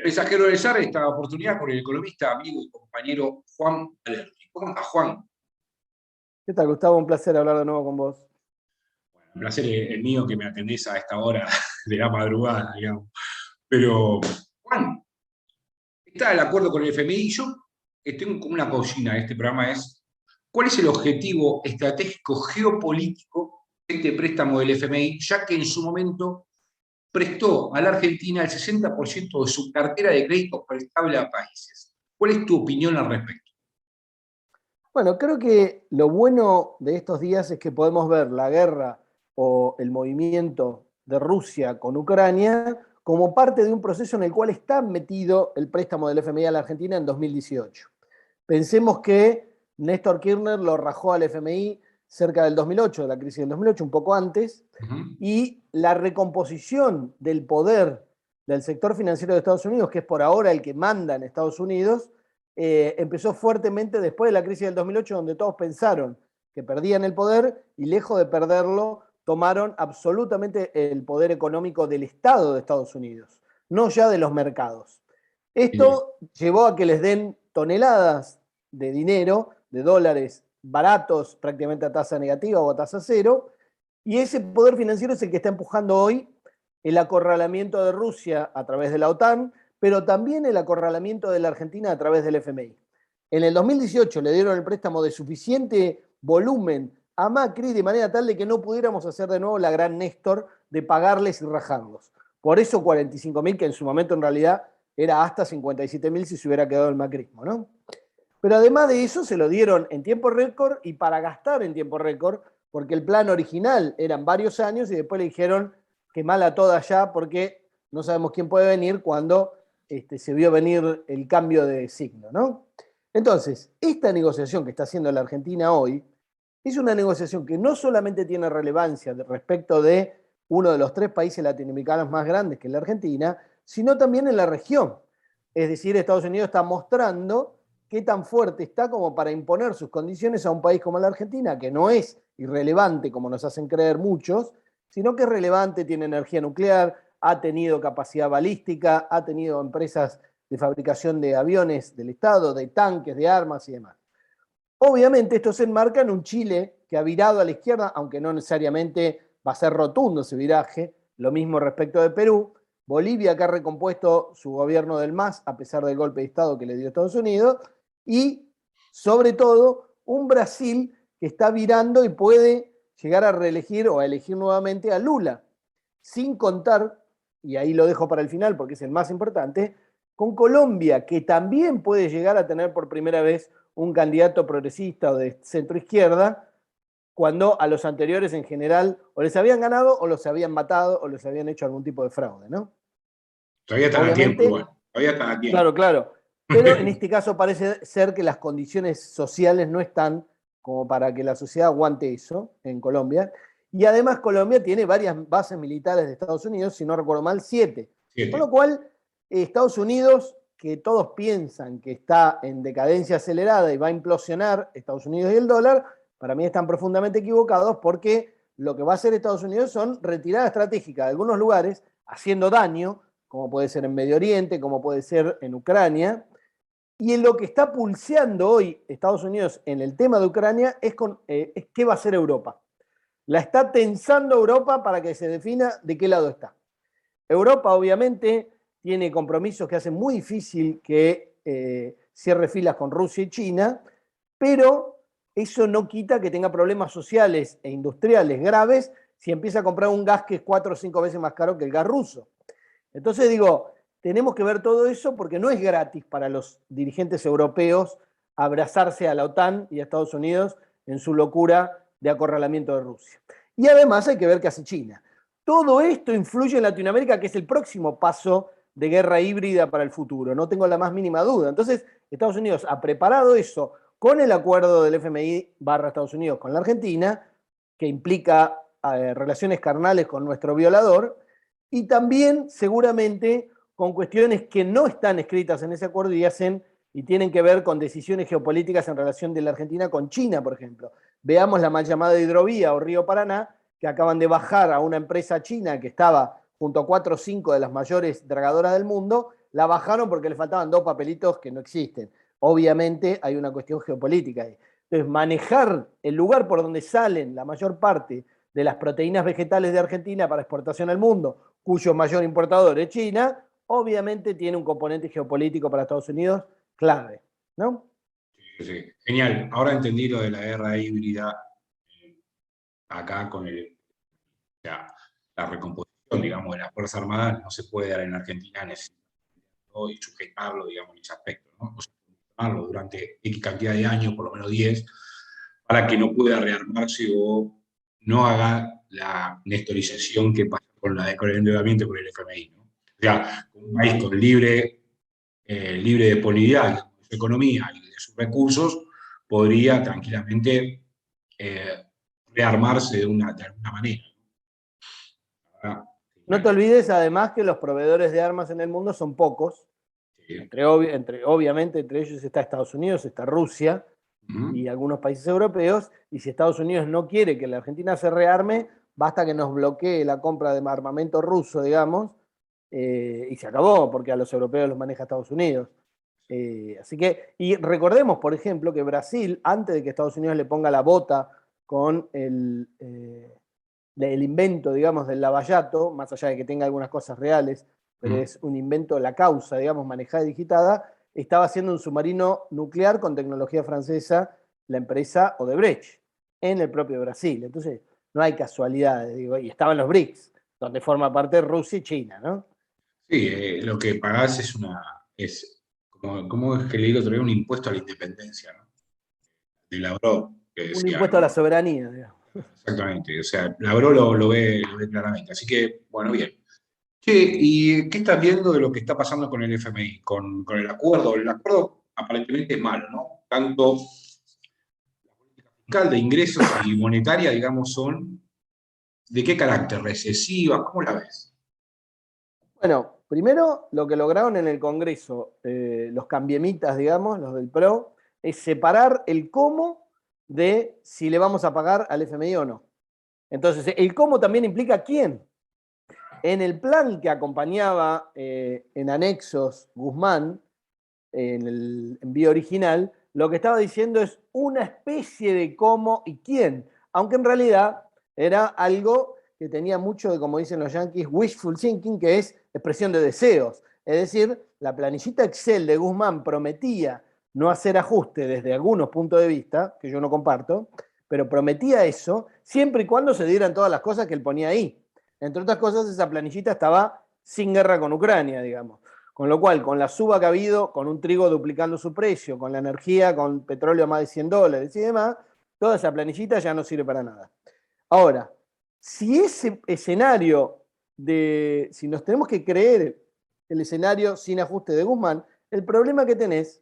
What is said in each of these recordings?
El mensajero del zar, esta oportunidad con el economista, amigo y compañero Juan Alerti. ¿Cómo estás, Juan? ¿Qué tal, Gustavo? Un placer hablar de nuevo con vos. Bueno, un placer el mío que me atendés a esta hora de la madrugada, digamos. Pero, Juan, está el acuerdo con el FMI. Yo tengo como una cocina de este programa es, ¿cuál es el objetivo estratégico geopolítico de este préstamo del FMI, ya que en su momento prestó a la Argentina el 60% de su cartera de crédito prestable a países? ¿Cuál es tu opinión al respecto? Bueno, creo que lo bueno de estos días es que podemos ver la guerra o el movimiento de Rusia con Ucrania como parte de un proceso en el cual está metido el préstamo del FMI a la Argentina en 2018. Pensemos que Néstor Kirchner lo rajó al FMI cerca del 2008, de la crisis del 2008, un poco antes, Ujú. y la recomposición del poder del sector financiero de Estados Unidos, que es por ahora el que manda en Estados Unidos, empezó fuertemente después de la crisis del 2008, donde todos pensaron que perdían el poder y lejos de perderlo, tomaron absolutamente el poder económico del Estado de Estados Unidos, no ya de los mercados. Bien. Esto llevó a que les den toneladas de dinero, de dólares baratos, prácticamente a tasa negativa o a tasa cero, y ese poder financiero es el que está empujando hoy el acorralamiento de Rusia a través de la OTAN, pero también el acorralamiento de la Argentina a través del FMI. En el 2018 le dieron el préstamo de suficiente volumen a Macri de manera tal de que no pudiéramos hacer de nuevo la gran Néstor de pagarles y rajarlos. Por eso 45.000, que en su momento en realidad era hasta 57.000 si se hubiera quedado el macrismo, ¿no? Pero además de eso se lo dieron en tiempo récord y para gastar en tiempo récord, porque el plan original eran varios años y después le dijeron que mala toda ya porque no sabemos quién puede venir cuando se vio venir el cambio de signo, ¿no? Entonces, esta negociación que está haciendo la Argentina hoy es una negociación que no solamente tiene relevancia respecto de uno de los 3 países latinoamericanos más grandes, que es la Argentina, sino también en la región. Es decir, Estados Unidos está mostrando qué tan fuerte está como para imponer sus condiciones a un país como la Argentina, que no es irrelevante como nos hacen creer muchos, sino que es relevante, tiene energía nuclear, ha tenido capacidad balística, ha tenido empresas de fabricación de aviones del Estado, de tanques, de armas y demás. Obviamente esto se enmarca en un Chile que ha virado a la izquierda, aunque no necesariamente va a ser rotundo ese viraje, lo mismo respecto de Perú, Bolivia que ha recompuesto su gobierno del MAS a pesar del golpe de Estado que le dio Estados Unidos, y sobre todo un Brasil que está virando y puede llegar a reelegir o a elegir nuevamente a Lula, sin contar, y ahí lo dejo para el final porque es el más importante, con Colombia, que también puede llegar a tener por primera vez un candidato progresista o de centro izquierda, cuando a los anteriores en general o les habían ganado o los habían matado o les habían hecho algún tipo de fraude, ¿no? Todavía están a tiempo igual. Obviamente, Todavía están a tiempo. claro, claro, pero en este caso parece ser que las condiciones sociales no están como para que la sociedad aguante eso en Colombia. Y además Colombia tiene varias bases militares de Estados Unidos, si no recuerdo mal, 7. Con lo 7. cual, Estados Unidos, que todos piensan que está en decadencia acelerada y va a implosionar Estados Unidos y el dólar, para mí están profundamente equivocados porque lo que va a hacer Estados Unidos son retirada estratégica de algunos lugares, haciendo daño, como puede ser en Medio Oriente, como puede ser en Ucrania. Y en lo que está pulseando hoy Estados Unidos en el tema de Ucrania es qué va a hacer Europa. La está tensando Europa para que se defina de qué lado está. Europa obviamente tiene compromisos que hacen muy difícil que cierre filas con Rusia y China, pero eso no quita que tenga problemas sociales e industriales graves si empieza a comprar un gas que es 4 o 5 veces más caro que el gas ruso. Entonces digo, tenemos que ver todo eso porque no es gratis para los dirigentes europeos abrazarse a la OTAN y a Estados Unidos en su locura de acorralamiento de Rusia. Y además hay que ver qué hace China. Todo esto influye en Latinoamérica, que es el próximo paso de guerra híbrida para el futuro, no tengo la más mínima duda. Entonces, Estados Unidos ha preparado eso con el acuerdo del FMI barra Estados Unidos con la Argentina, que implica relaciones carnales con nuestro violador, y también seguramente con cuestiones que no están escritas en ese acuerdo y tienen que ver con decisiones geopolíticas en relación de la Argentina con China, por ejemplo. Veamos la mal llamada hidrovía o Río Paraná, que acaban de bajar a una empresa china que estaba junto a 4 o 5 de las mayores dragadoras del mundo, la bajaron porque le faltaban 2 papelitos que no existen. Obviamente hay una cuestión geopolítica ahí. Entonces, manejar el lugar por donde salen la mayor parte de las proteínas vegetales de Argentina para exportación al mundo, cuyo mayor importador es China, obviamente tiene un componente geopolítico para Estados Unidos clave, ¿no? Sí, sí. Genial. Ahora entendí lo de la guerra híbrida acá con la recomposición, digamos, de las Fuerzas Armadas no se puede dar en Argentina necesitando y sujetarlo, digamos, en ese aspecto, ¿no? O sea, sujetarlo durante X cantidad de años, por lo menos 10, para que no pueda rearmarse o no haga la nestorización que pasa con el endeudamiento con el FMI, ¿no? O sea, un país con libre de disponibilidad de su economía y de sus recursos podría tranquilamente eh, rearmarse de alguna manera. ¿Verdad? No te olvides además que los proveedores de armas en el mundo son pocos. Sí. Obviamente entre ellos está Estados Unidos, está Rusia y algunos países europeos, y si Estados Unidos no quiere que la Argentina se rearme, basta que nos bloquee la compra de armamento ruso, digamos, y se acabó, porque a los europeos los maneja Estados Unidos. Así que, y recordemos, por ejemplo, que Brasil, antes de que Estados Unidos le ponga la bota con el invento, digamos, del lavallato, más allá de que tenga algunas cosas reales, pero es un invento, la causa, digamos, manejada y digitada, estaba haciendo un submarino nuclear con tecnología francesa, la empresa Odebrecht, en el propio Brasil. Entonces, no hay casualidades, digo, y estaban los BRICS, donde forma parte Rusia y China, ¿no? Sí, lo que pagás es como es que leí el otro día, un impuesto a la independencia, ¿no? De Lavrov, que Un decía, impuesto a la ¿no? soberanía, digamos. Exactamente, o sea, Lavrov lo ve claramente. Así que, bueno, bien. Che, ¿y qué estás viendo de lo que está pasando con el FMI, con el acuerdo? El acuerdo aparentemente es malo, ¿no? Tanto fiscal de ingresos y monetaria, digamos, son ¿de qué carácter? ¿Recesiva? ¿Cómo la ves? Bueno, primero lo que lograron en el Congreso, los cambiemitas, digamos, los del PRO, es separar el cómo de si le vamos a pagar al FMI o no. Entonces, el cómo también implica quién. En el plan que acompañaba en anexos Guzmán, en el envío original, lo que estaba diciendo es una especie de cómo y quién, aunque en realidad era algo que tenía mucho de, como dicen los yanquis, wishful thinking, que es expresión de deseos. Es decir, la planillita Excel de Guzmán prometía no hacer ajuste desde algunos puntos de vista, que yo no comparto, pero prometía eso siempre y cuando se dieran todas las cosas que él ponía ahí. Entre otras cosas, esa planillita estaba sin guerra con Ucrania, digamos. Con lo cual, con la suba que ha habido, con un trigo duplicando su precio, con la energía, con petróleo a más de $100 y demás, toda esa planillita ya no sirve para nada. Ahora, si ese escenario si nos tenemos que creer el escenario sin ajuste de Guzmán, el problema que tenés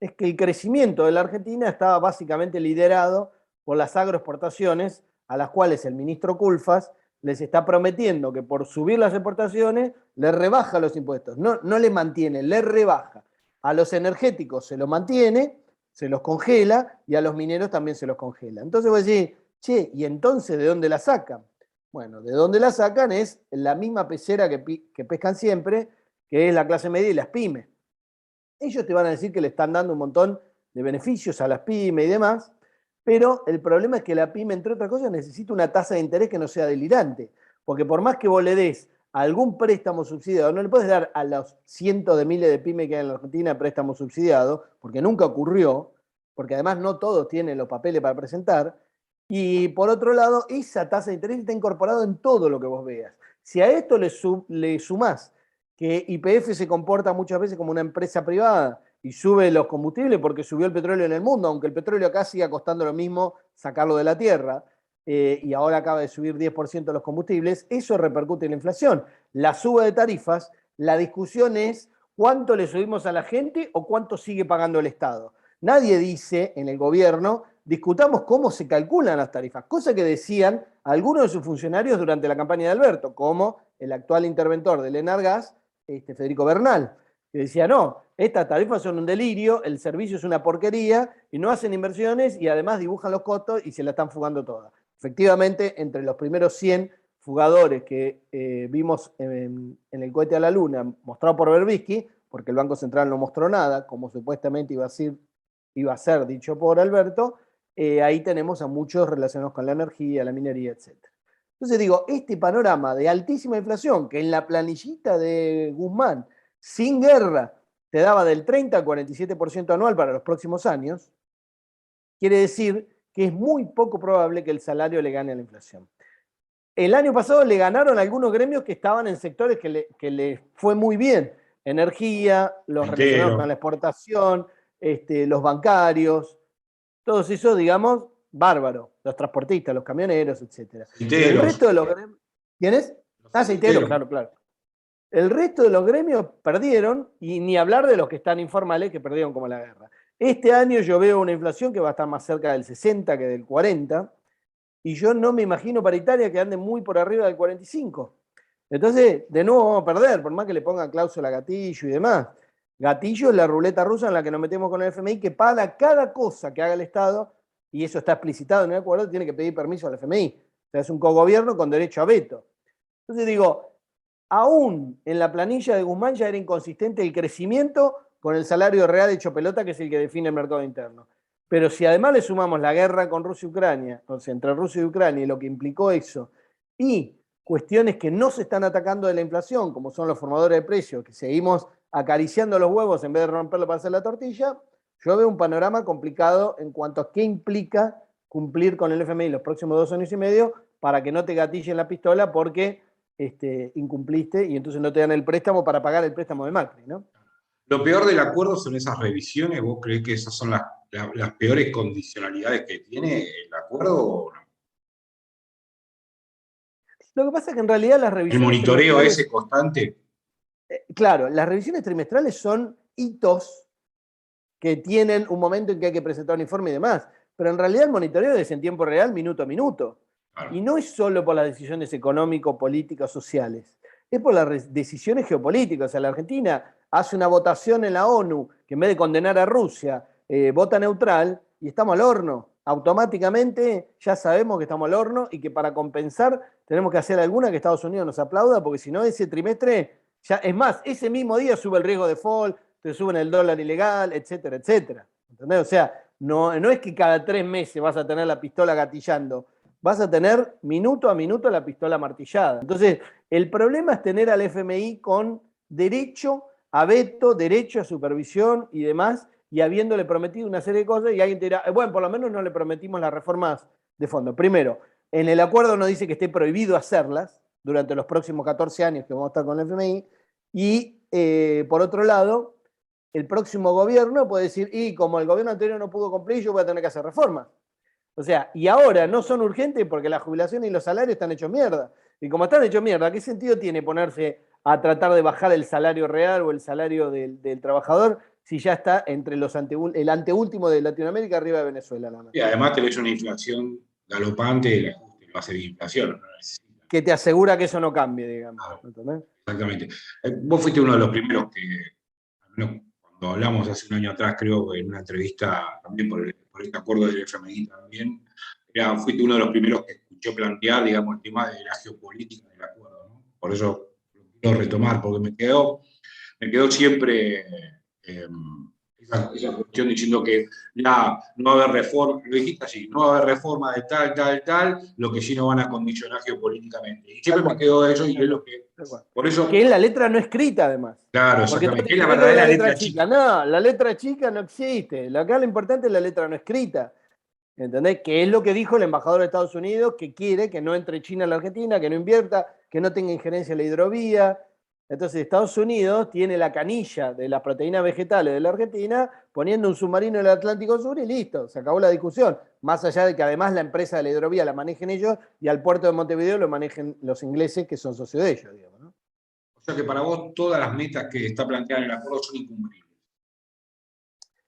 es que el crecimiento de la Argentina estaba básicamente liderado por las agroexportaciones, a las cuales el ministro Culfas les está prometiendo que por subir las exportaciones le rebaja los impuestos. No, no le mantiene, le rebaja. A los energéticos se los mantiene, se los congela, y a los mineros también se los congela. Entonces voy a decir, che, ¿y entonces de dónde la sacan? Bueno, de dónde la sacan es la misma pecera que pescan siempre, que es la clase media y las pymes. Ellos te van a decir que le están dando un montón de beneficios a las pymes y demás, pero el problema es que la pyme, entre otras cosas, necesita una tasa de interés que no sea delirante, porque por más que vos le des algún préstamo subsidiado, no le puedes dar a los cientos de miles de pymes que hay en la Argentina préstamo subsidiado, porque nunca ocurrió, porque además no todos tienen los papeles para presentar, y por otro lado, esa tasa de interés está incorporada en todo lo que vos veas. Si a esto le sumás que YPF se comporta muchas veces como una empresa privada y sube los combustibles porque subió el petróleo en el mundo, aunque el petróleo acá siga costando lo mismo sacarlo de la tierra, y ahora acaba de subir 10% los combustibles, eso repercute en la inflación. La suba de tarifas, la discusión es cuánto le subimos a la gente o cuánto sigue pagando el Estado. Nadie dice en el gobierno, discutamos cómo se calculan las tarifas, cosa que decían algunos de sus funcionarios durante la campaña de Alberto, como el actual interventor del Enargas, Federico Bernal, que decía, no, estas tarifas son un delirio, el servicio es una porquería, y no hacen inversiones, y además dibujan los costos y se la están fugando todas. Efectivamente, entre los primeros 100 fugadores que vimos en el cohete a la luna, mostrado por Berbisky, porque el Banco Central no mostró nada, como supuestamente iba a ser dicho por Alberto, ahí tenemos a muchos relacionados con la energía, la minería, etc. Entonces digo, este panorama de altísima inflación, que en la planillita de Guzmán, sin guerra, te daba del 30 al 47% anual para los próximos años, quiere decir que es muy poco probable que el salario le gane a la inflación. El año pasado le ganaron algunos gremios que estaban en sectores que les fue muy bien. Energía, los relacionados con la exportación, los bancarios, todos esos, digamos, bárbaro. Los transportistas, los camioneros, etc. El resto de los gremios... ¿Quiénes? Aceiteros, claro, claro. El resto de los gremios perdieron, y ni hablar de los que están informales, que perdieron como la guerra. Este año yo veo una inflación que va a estar más cerca del 60 que del 40, y yo no me imagino paritaria que ande muy por arriba del 45. Entonces, de nuevo vamos a perder, por más que le pongan cláusula gatillo y demás. Gatillo es la ruleta rusa en la que nos metemos con el FMI, que para cada cosa que haga el Estado, y eso está explicitado en el acuerdo, tiene que pedir permiso al FMI. O sea, es un cogobierno con derecho a veto. Entonces digo, aún en la planilla de Guzmán ya era inconsistente el crecimiento con el salario real hecho pelota, que es el que define el mercado interno. Pero si además le sumamos la guerra con Rusia y Ucrania, o sea, entre Rusia y Ucrania y lo que implicó eso, y cuestiones que no se están atacando de la inflación, como son los formadores de precios, que seguimos acariciando los huevos en vez de romperlo para hacer la tortilla, yo veo un panorama complicado en cuanto a qué implica cumplir con el FMI los próximos 2 años y medio para que no te gatillen la pistola porque incumpliste y entonces no te dan el préstamo para pagar el préstamo de Macri, ¿no? Lo peor del acuerdo son esas revisiones. ¿Vos creés que esas son las peores condicionalidades que tiene el acuerdo o no? Lo que pasa es que en realidad las revisiones... El monitoreo ese constante. Claro, las revisiones trimestrales son hitos que tienen un momento en que hay que presentar un informe y demás, pero en realidad el monitoreo es en tiempo real, minuto a minuto. Claro. Y no es solo por las decisiones económicas, políticas, sociales, es por las decisiones geopolíticas. O sea, la Argentina hace una votación en la ONU que en vez de condenar a Rusia, vota neutral y estamos al horno. Automáticamente ya sabemos que estamos al horno y que para compensar tenemos que hacer alguna que Estados Unidos nos aplauda, porque si no ese trimestre, ya, es más, ese mismo día sube el riesgo de default, te suben el dólar ilegal, etcétera, etcétera. ¿Entendés? O sea, no es que cada 3 meses vas a tener la pistola gatillando, vas a tener minuto a minuto la pistola martillada. Entonces, el problema es tener al FMI con derecho a veto, derecho a supervisión y demás, y habiéndole prometido una serie de cosas, y alguien te dirá, bueno, por lo menos no le prometimos las reformas de fondo. Primero, en el acuerdo no dice que esté prohibido hacerlas durante los próximos 14 años que vamos a estar con el FMI, y por otro lado, el próximo gobierno puede decir, y como el gobierno anterior no pudo cumplir, yo voy a tener que hacer reformas. O sea, y ahora no son urgentes porque la jubilación y los salarios están hechos mierda. Y como están hechos mierda, ¿qué sentido tiene ponerse a tratar de bajar el salario real o el salario del trabajador si ya está entre el anteúltimo de Latinoamérica arriba de Venezuela? Nada más. Y además tenés una inflación galopante, el ajuste no va a ser inflación. No que te asegura que eso no cambie, digamos. Claro, exactamente. Vos fuiste uno de los primeros que, al menos cuando hablamos hace un año atrás, creo, en una entrevista también por este acuerdo del FMI también, fuiste uno de los primeros que escuchó plantear, digamos, el tema de la geopolítica del acuerdo, ¿no? Por eso lo quiero retomar, porque me quedó siempre esa cuestión diciendo que ya no va a haber reforma, lo dijiste así, no va a haber reforma de tal, lo que sí no van a condicionar geopolíticamente. Y siempre me quedó eso y es lo que... Por eso, que es la letra no escrita, además. Claro, exactamente. Que es la verdadera letra chica. No, la letra chica no existe. Acá lo importante es la letra no escrita. ¿Entendés? Que es lo que dijo el embajador de Estados Unidos, que quiere que no entre China en la Argentina, que no invierta, que no tenga injerencia en la hidrovía. Entonces Estados Unidos tiene la canilla de las proteínas vegetales de la Argentina poniendo un submarino en el Atlántico Sur y listo, se acabó la discusión. Más allá de que además la empresa de la hidrovía la manejen ellos y al puerto de Montevideo lo manejen los ingleses que son socios de ellos, digamos, ¿no? O sea que para vos todas las metas que está planteada en el acuerdo son incumplibles.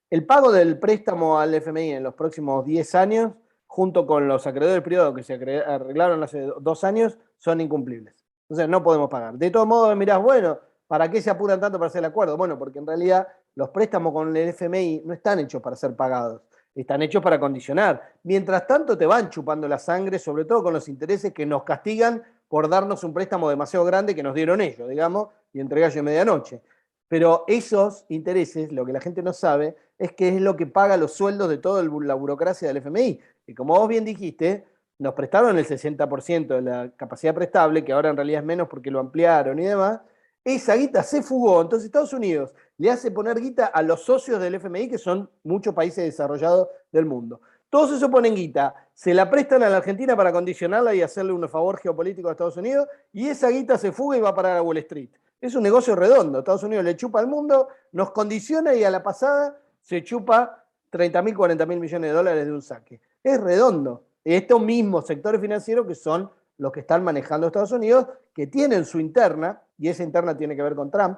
El pago del préstamo al FMI en los próximos 10 años, junto con los acreedores privados que se arreglaron hace 2 años, son incumplibles. Entonces no podemos pagar. De todos modos mirás, bueno, ¿para qué se apuran tanto para hacer el acuerdo? Bueno, porque en realidad los préstamos con el FMI no están hechos para ser pagados, están hechos para condicionar. Mientras tanto te van chupando la sangre, sobre todo con los intereses que nos castigan por darnos un préstamo demasiado grande que nos dieron ellos, digamos, y entre gallo y medianoche. Pero esos intereses, lo que la gente no sabe, es que es lo que paga los sueldos de toda la burocracia del FMI. Y como vos bien dijiste, nos prestaron el 60% de la capacidad prestable, que ahora en realidad es menos porque lo ampliaron y demás. Esa guita se fugó. Entonces Estados Unidos le hace poner guita a los socios del FMI, que son muchos países desarrollados del mundo. Todos esos ponen guita, se la prestan a la Argentina para condicionarla y hacerle un favor geopolítico a Estados Unidos, y esa guita se fuga y va a parar a Wall Street. Es un negocio redondo. Estados Unidos le chupa al mundo, nos condiciona y a la pasada se chupa 30.000, 40.000 millones de dólares de un saque. Es redondo. Estos mismos sectores financieros que son los que están manejando Estados Unidos, que tienen su interna, y esa interna tiene que ver con Trump,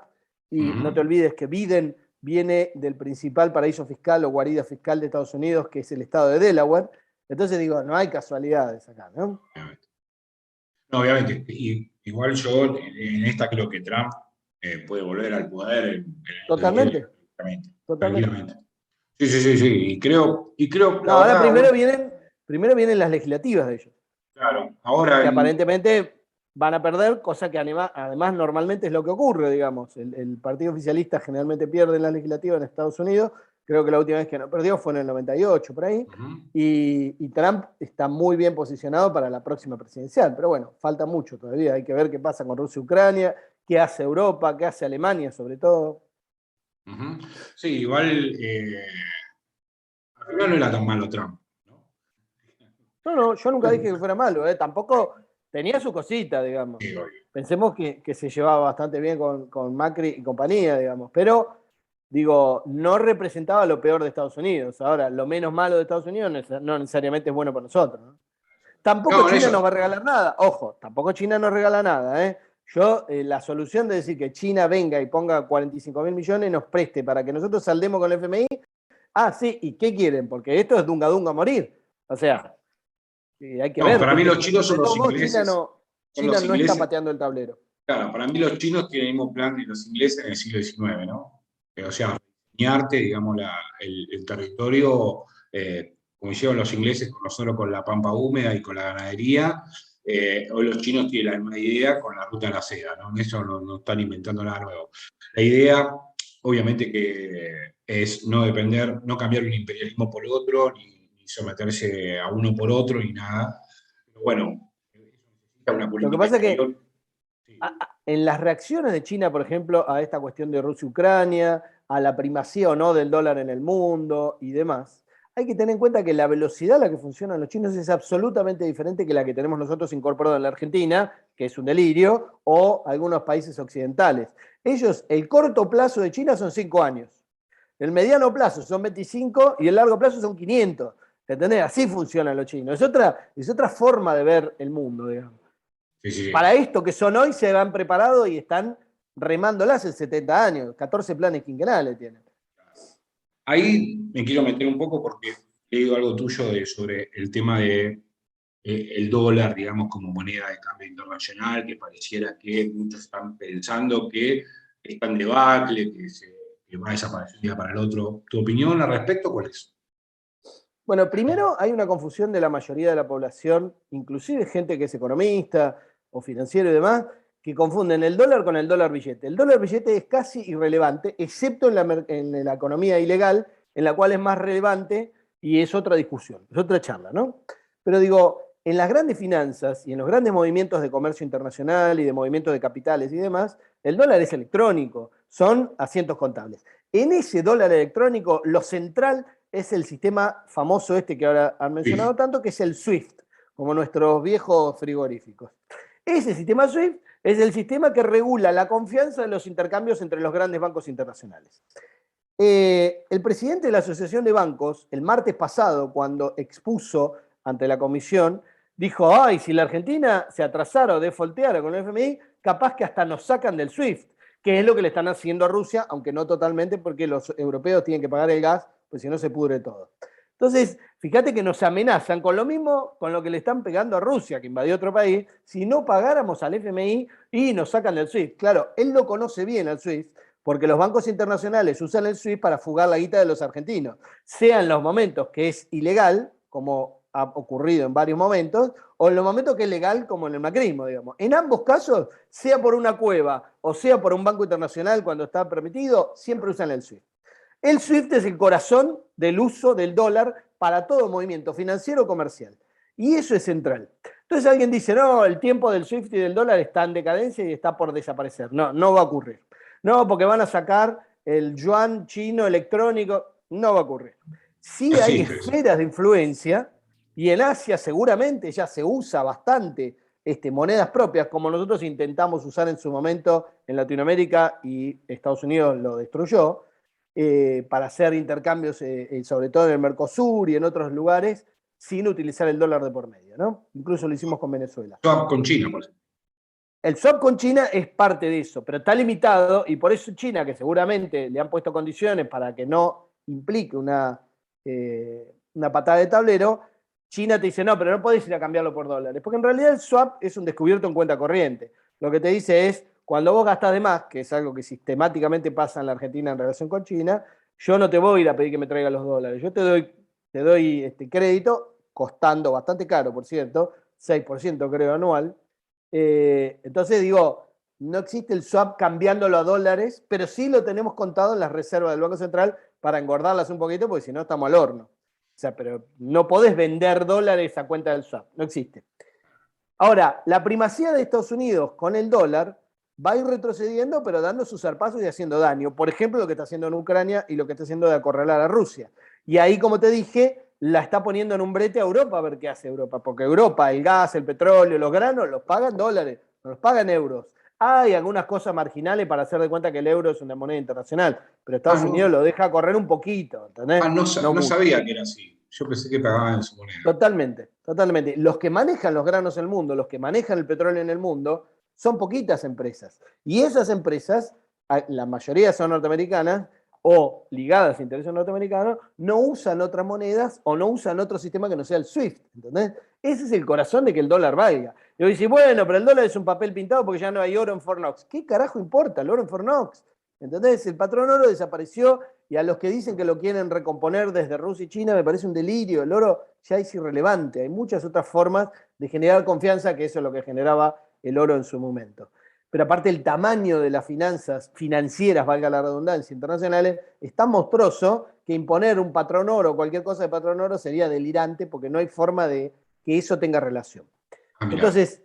y no te olvides que Biden viene del principal paraíso fiscal o guarida fiscal de Estados Unidos, que es el estado de Delaware. Entonces digo, no hay casualidades acá, ¿no? No, obviamente. Y, igual yo en esta creo que Trump puede volver al poder en Totalmente. tranquilamente. Sí, sí, sí, sí. Y creo no, ahora primero vienen las legislativas de ellos. Claro, ahora. Que aparentemente van a perder, cosa que además normalmente es lo que ocurre, digamos. El partido oficialista generalmente pierde en las legislativas en Estados Unidos. Creo que la última vez que no perdió fue en el 98, por ahí. Y Trump está muy bien posicionado para la próxima presidencial. Pero bueno, falta mucho todavía. Hay que ver qué pasa con Rusia y Ucrania, qué hace Europa, qué hace Alemania, sobre todo. Sí, igual al final no era tan malo Trump. No, yo nunca dije que fuera malo. Tampoco tenía su cosita, digamos. Sí, Pensemos que se llevaba bastante bien con Macri y compañía, digamos. Pero, digo, no representaba lo peor de Estados Unidos. Ahora, lo menos malo de Estados Unidos no necesariamente es bueno para nosotros, ¿no? Tampoco No, China eso. nos va a regalar nada. Ojo, tampoco China nos regala nada, ¿eh? Yo, la solución de decir que China venga y ponga 45.000 millones, nos preste para que nosotros saldemos con el FMI. Ah, sí, ¿y qué quieren? Porque esto es dunga dunga a morir. O sea, hay que ver. Para mí los chinos son De los todos modos, ingleses. China no está pateando el tablero. Claro, para mí los chinos tienen el mismo plan que los ingleses en el siglo XIX, ¿no? O sea, diseñarte, digamos, el territorio, como hicieron los ingleses nosotros con la pampa húmeda y con la ganadería. Hoy los chinos tienen la misma idea con la ruta de la seda, ¿no? En eso no están inventando nada nuevo. La idea, obviamente, que es no depender, no cambiar un imperialismo por otro, ni someterse a uno por otro, ni nada. Pero bueno, necesita una Lo que política pasa es que exterior. en las reacciones de China, por ejemplo, a esta cuestión de Rusia-Ucrania, a la primacía o no del dólar en el mundo y demás, hay que tener en cuenta que la velocidad a la que funcionan los chinos es absolutamente diferente que la que tenemos nosotros incorporados en la Argentina, que es un delirio, o algunos países occidentales. Ellos, el corto plazo de China son 5 años. El mediano plazo son 25 y el largo plazo son 500. ¿Entendés? Así funcionan los chinos. Es otra forma de ver el mundo, digamos. Sí. Para esto que son hoy se han preparado y están remándolas hace 70 años. 14 planes quinquenales tienen. Ahí me quiero meter un poco porque he leído algo tuyo sobre el tema de el dólar, digamos, como moneda de cambio internacional, que pareciera que muchos están pensando que está en debacle, que va a desaparecer de un día para el otro. ¿Tu opinión al respecto cuál es? Bueno, primero hay una confusión de la mayoría de la población, inclusive gente que es economista o financiero y demás, que confunden el dólar con el dólar billete. El dólar billete es casi irrelevante, excepto en la economía ilegal, en la cual es más relevante y es otra discusión, es otra charla, ¿no? Pero digo, en las grandes finanzas y en los grandes movimientos de comercio internacional y de movimientos de capitales y demás, el dólar es electrónico, son asientos contables. En ese dólar electrónico, lo central es el sistema famoso este que ahora han mencionado tanto, que es el SWIFT, como nuestros viejos frigoríficos. Ese sistema SWIFT es el sistema que regula la confianza de los intercambios entre los grandes bancos internacionales. El presidente de la Asociación de Bancos, el martes pasado, cuando expuso ante la comisión, dijo, ay, si la Argentina se atrasara o defaulteara con el FMI, capaz que hasta nos sacan del SWIFT, que es lo que le están haciendo a Rusia, aunque no totalmente, porque los europeos tienen que pagar el gas, pues si no se pudre todo. Entonces, fíjate que nos amenazan con lo mismo, con lo que le están pegando a Rusia, que invadió otro país, si no pagáramos al FMI y nos sacan del SWIFT. Claro, él lo conoce bien al SWIFT, porque los bancos internacionales usan el SWIFT para fugar la guita de los argentinos, sea en los momentos que es ilegal, como ha ocurrido en varios momentos, o en los momentos que es legal, como en el macrismo, digamos. En ambos casos, sea por una cueva o sea por un banco internacional cuando está permitido, siempre usan el SWIFT. El SWIFT es el corazón del uso del dólar para todo movimiento financiero o comercial. Y eso es central. Entonces alguien dice, no, el tiempo del SWIFT y del dólar está en decadencia y está por desaparecer. No, no va a ocurrir. No, porque van a sacar el yuan chino electrónico. No va a ocurrir. Sí hay esferas de influencia, y en Asia seguramente ya se usa bastante monedas propias, como nosotros intentamos usar en su momento en Latinoamérica y Estados Unidos lo destruyó, para hacer intercambios, sobre todo en el Mercosur y en otros lugares, sin utilizar el dólar de por medio, ¿no? Incluso lo hicimos con Venezuela. Swap con China, por ejemplo. El swap con China es parte de eso, pero está limitado, y por eso China, que seguramente le han puesto condiciones para que no implique una patada de tablero, China te dice, no, pero no podés ir a cambiarlo por dólares, porque en realidad el swap es un descubierto en cuenta corriente. Lo que te dice es, cuando vos gastás de más, que es algo que sistemáticamente pasa en la Argentina en relación con China, yo no te voy a ir a pedir que me traigas los dólares, yo te doy crédito, costando bastante caro, por cierto, 6% creo anual. Entonces digo, no existe el swap cambiándolo a dólares, pero sí lo tenemos contado en las reservas del Banco Central para engordarlas un poquito, porque si no estamos al horno. O sea, pero no podés vender dólares a cuenta del swap, no existe. Ahora, la primacía de Estados Unidos con el dólar va a ir retrocediendo, pero dando sus zarpazos y haciendo daño. Por ejemplo, lo que está haciendo en Ucrania y lo que está haciendo de acorralar a Rusia. Y ahí, como te dije, la está poniendo en un brete a Europa a ver qué hace Europa. Porque Europa, el gas, el petróleo, los granos, los pagan dólares, no los pagan euros. Hay algunas cosas marginales para hacer de cuenta que el euro es una moneda internacional, pero Estados Unidos lo deja correr un poquito, ¿entendés? No sabía que era así. Yo pensé que pagaban en su moneda. Totalmente, totalmente. Los que manejan los granos en el mundo, los que manejan el petróleo en el mundo, son poquitas empresas. Y esas empresas, la mayoría son norteamericanas o ligadas a intereses norteamericanos, no usan otras monedas o no usan otro sistema que no sea el SWIFT. ¿Entendés? Ese es el corazón de que el dólar valga. Y hoy dice, bueno, pero el dólar es un papel pintado porque ya no hay oro en Fort Knox. ¿Qué carajo importa el oro en Fort Knox? ¿Entendés? El patrón oro desapareció, y a los que dicen que lo quieren recomponer desde Rusia y China me parece un delirio. El oro ya es irrelevante. Hay muchas otras formas de generar confianza, que eso es lo que generaba el oro en su momento. Pero aparte el tamaño de las finanzas financieras, valga la redundancia, internacionales, es tan monstruoso que imponer un patrón oro o cualquier cosa de patrón oro sería delirante, porque no hay forma de que eso tenga relación. Entonces,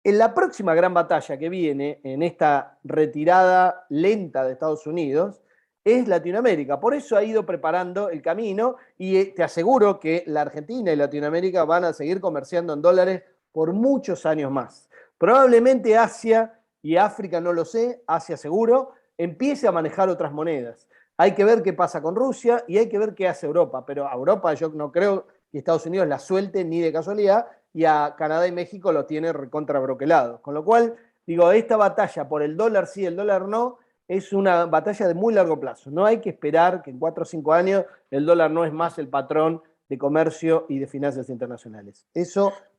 en la próxima gran batalla que viene, en esta retirada lenta de Estados Unidos, es Latinoamérica. Por eso ha ido preparando el camino, y te aseguro que la Argentina y Latinoamérica van a seguir comerciando en dólares por muchos años más. Probablemente Asia y África, no lo sé, Asia seguro, empiece a manejar otras monedas. Hay que ver qué pasa con Rusia y hay que ver qué hace Europa, pero a Europa yo no creo que Estados Unidos la suelte ni de casualidad, y a Canadá y México lo tiene recontrabroquelado. Con lo cual, digo, esta batalla por el dólar sí, el dólar no, es una batalla de muy largo plazo. No hay que esperar que en 4 o 5 años el dólar no es más el patrón de comercio y de finanzas internacionales.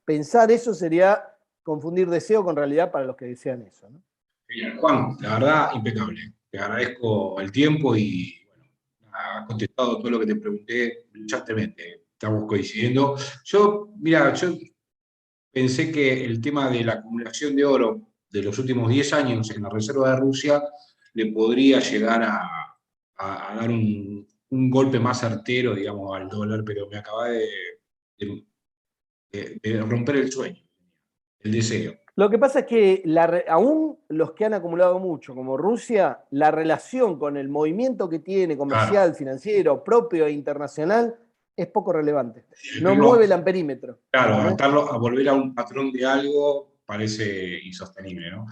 Pensar eso sería confundir deseo con realidad para los que desean eso, ¿no? Bien, Juan, la verdad, impecable. Te agradezco el tiempo y bueno, has contestado todo lo que te pregunté brillantemente. Estamos coincidiendo. Mira, yo pensé que el tema de la acumulación de oro de los últimos 10 años en la reserva de Rusia le podría llegar a dar un golpe más certero, digamos, al dólar, pero me acaba de- de romper el sueño, el deseo. Lo que pasa es que aún los que han acumulado mucho, como Rusia, la relación con el movimiento que tiene comercial, Claro. financiero, propio e internacional, es poco relevante. No Pero, mueve el amperímetro. claro, ¿Entendés? atarlo a volver a un patrón de algo parece insostenible, ¿no?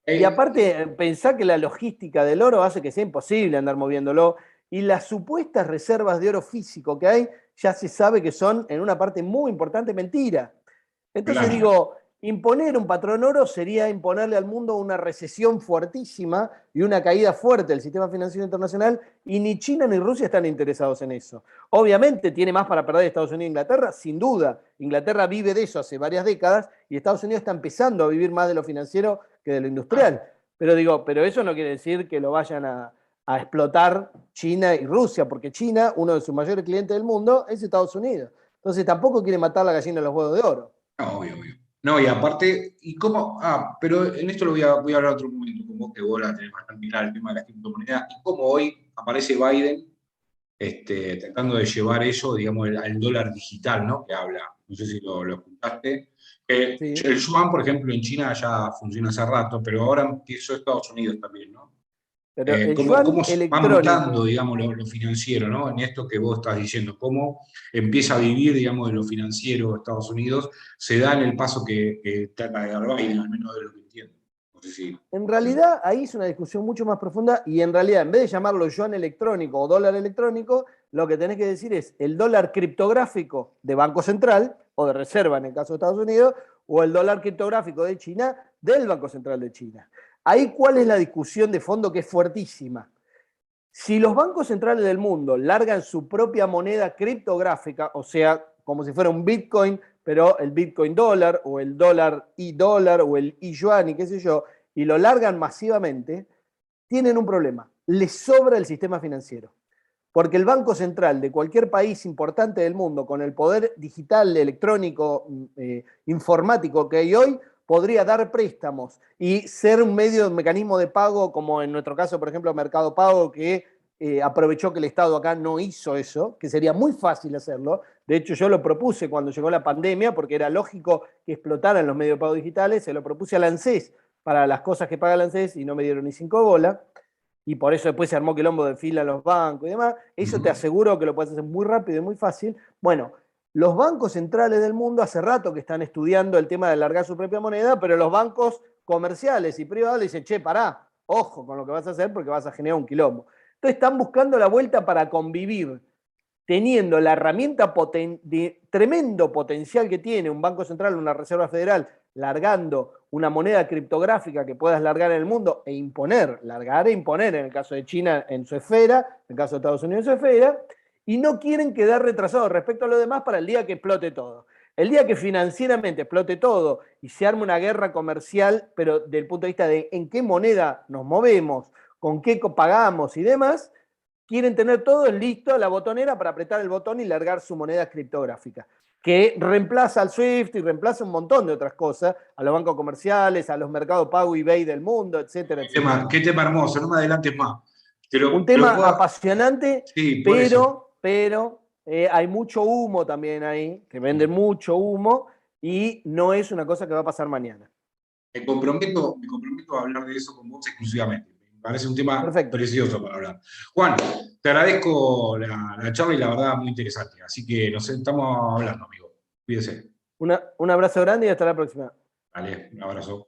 Y Eh, aparte, pensá que la logística del oro hace que sea imposible andar moviéndolo, y las supuestas reservas de oro físico que hay ya se sabe que son en una parte muy importante mentira. Entonces claro, digo, imponer un patrón oro sería imponerle al mundo una recesión fuertísima y una caída fuerte del sistema financiero internacional, y ni China ni Rusia están interesados en eso. Obviamente tiene más para perder Estados Unidos e Inglaterra, sin duda. Inglaterra vive de eso hace varias décadas, y Estados Unidos está empezando a vivir más de lo financiero que de lo industrial. Pero digo, pero eso no quiere decir que lo vayan a explotar China y Rusia, porque China, uno de sus mayores clientes del mundo, es Estados Unidos. Entonces tampoco quiere matar la gallina de los huevos de oro. No, obvio, obvio. No, y aparte, ¿y cómo? Ah, pero en esto lo voy a hablar otro momento, con vos que vos la tenés bastante claro el tema de las criptomonedas, y cómo hoy aparece Biden tratando de llevar eso, digamos, al dólar digital, ¿no? Que habla, no sé si lo escuchaste. ¿Sí? El yuan, por ejemplo, en China ya funciona hace rato, pero ahora empezó Estados Unidos también, ¿no? Pero el Cómo yuan va mutando, electrónico, digamos, lo financiero, ¿no? En esto que vos estás diciendo, cómo empieza a vivir, digamos, de lo financiero de Estados Unidos, se da en el paso que trata de dar Biden, al menos de lo que entiendo. No sé si... en realidad ahí es una discusión mucho más profunda y en realidad en vez de llamarlo yuan electrónico o dólar electrónico, lo que tenés que decir es el dólar criptográfico de Banco Central o de Reserva en el caso de Estados Unidos o el dólar criptográfico de China del Banco Central de China. Ahí cuál es la discusión de fondo que es fuertísima. Si los bancos centrales del mundo largan su propia moneda criptográfica, o sea, como si fuera un Bitcoin, pero el Bitcoin dólar o el dólar y dólar o el yuan y qué sé yo, y lo largan masivamente, tienen un problema. Les sobra el sistema financiero. Porque el Banco Central de cualquier país importante del mundo, con el poder digital, electrónico, informático que hay hoy, podría dar préstamos y ser un medio, un mecanismo de pago, como en nuestro caso, por ejemplo, Mercado Pago, que aprovechó que el Estado acá no hizo eso, que sería muy fácil hacerlo. De hecho, yo lo propuse cuando llegó la pandemia, porque era lógico que explotaran los medios de pago digitales, se lo propuse a la ANSES para las cosas que paga la ANSES y no me dieron ni 5 bolas y por eso después se armó quilombo de fila a los bancos y demás. Eso te Ujú. aseguro que lo puedes hacer muy rápido y muy fácil. Bueno, los bancos centrales del mundo hace rato que están estudiando el tema de largar su propia moneda, pero los bancos comerciales y privados le dicen, che, pará, ojo con lo que vas a hacer porque vas a generar un quilombo. Entonces están buscando la vuelta para convivir, teniendo la herramienta de tremendo potencial que tiene un Banco Central, una Reserva Federal, largando una moneda criptográfica que puedas largar en el mundo e imponer, largar e imponer, en el caso de China en su esfera, en el caso de Estados Unidos en su esfera, y no quieren quedar retrasados respecto a lo demás para el día que explote todo. El día que financieramente explote todo y se arme una guerra comercial, pero desde el punto de vista de en qué moneda nos movemos, con qué pagamos y demás, quieren tener todo listo a la botonera para apretar el botón y largar su moneda criptográfica, que reemplaza al SWIFT y reemplaza un montón de otras cosas, a los bancos comerciales, a los mercados pago eBay del mundo, etcétera, etcétera. Qué tema hermoso, no me adelantes más. Un Te lo tema puedo... apasionante, Sí, por eso. pero hay mucho humo también ahí, que venden mucho humo, y no es una cosa que va a pasar mañana. Me comprometo a hablar de eso con vos exclusivamente. Me parece un tema Perfecto. precioso para hablar. Juan, te agradezco la charla y la verdad muy interesante. Así que nos estamos hablando, amigo. Cuídese. Un abrazo grande y hasta la próxima. Dale, un abrazo.